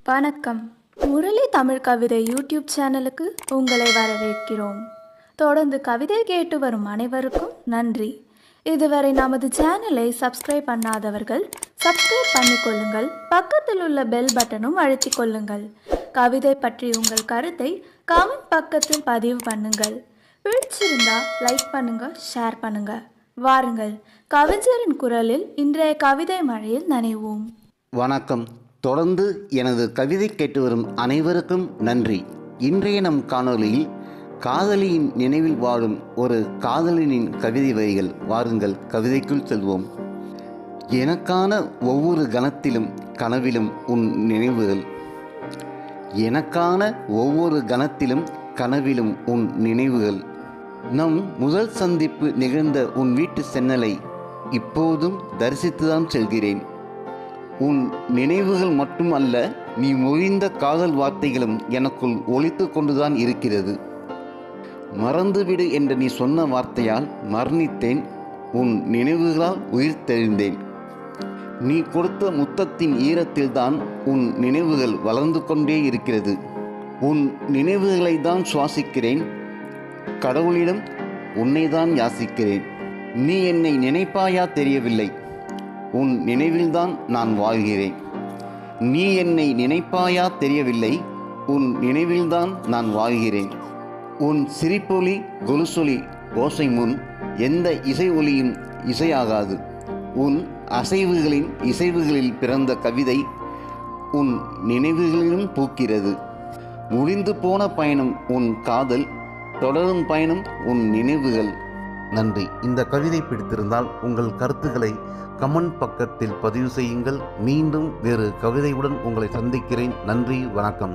வணக்கம். முரளி தமிழ் கவிதை யூடியூப் சேனலுக்கு உங்களை வரவேற்கிறோம். தொடர்ந்து கவிதை கேட்டு வரும் அனைவருக்கும் நன்றி. இதுவரை நமது சேனலை சப்ஸ்கிரைப் பண்ணாதவர்கள் சப்ஸ்கிரைப் பண்ணிக்கொள்ளுங்கள். பக்கத்தில் உள்ள பெல் பட்டனும் அழுத்திக் கொள்ளுங்கள். கவிதை பற்றி உங்கள் கருத்தை கமெண்ட் பக்கத்தில் பதிவு பண்ணுங்கள். பிடிச்சிருந்தா லைக் பண்ணுங்க, ஷேர் பண்ணுங்க. வாருங்கள், கவிஞரின் குரலில் இன்றைய கவிதை மழையில் நனைவோம். வணக்கம். தொடர்ந்து எனது கவிதை கேட்டு வரும் அனைவருக்கும் நன்றி. இன்றைய நம் காணொளியில் காதலியின் நினைவில் வாழும் ஒரு காதலனின் கவிதை வரிகள். வாருங்கள், கவிதைக்குள் செல்வோம். எனக்கான ஒவ்வொரு கணத்திலும் கனவிலும் உன் நினைவுகள். எனக்கான ஒவ்வொரு கணத்திலும் கனவிலும் உன் நினைவுகள். நம் முதல் சந்திப்பு நிகழ்ந்த உன் வீட்டு சென்னலை இப்போதும் தரிசித்துதான் செல்கிறேன். உன் நினைவுகள் மட்டும் அல்ல, நீ மொழிந்த காதல் வார்த்தைகளும் எனக்குள் ஒலித்து கொண்டுதான் இருக்கிறது. மறந்துவிடு என்று நீ சொன்ன வார்த்தையால் மரணித்தேன். உன் நினைவுகளால் உயிர் தெழுந்தேன். நீ கொடுத்த முத்தத்தின் ஈரத்தில்தான் உன் நினைவுகள் வளர்ந்து கொண்டே இருக்கிறது. உன் நினைவுகளை தான் சுவாசிக்கிறேன். கடவுளிடம் உன்னைதான் யாசிக்கிறேன். நீ என்னை நினைப்பாயா தெரியவில்லை. உன் நினைவில்தான் நான் வாழ்கிறேன். நீ என்னை நினைப்பாயா தெரியவில்லை. உன் நினைவில்தான் நான் வாழ்கிறேன். உன் சிரிப்பொலி கொலுசொலி ஓசை முன் எந்த இசை ஒலியும் இசையாகாது. உன் அசைவுகளின் இசைவுகளில் பிறந்த கவிதை உன் நினைவுகளிலும் பூக்கிறது. முடிந்து போன பயணம் உன் காதல், தொடரும் பயணம் உன் நினைவுகள். நன்றி. இந்த கவிதை பிடித்திருந்தால் உங்கள் கருத்துக்களை கமெண்ட் பக்கத்தில் பதிவு செய்யுங்கள். மீண்டும் வேறு கவிதையுடன் உங்களை சந்திக்கிறேன். நன்றி, வணக்கம்.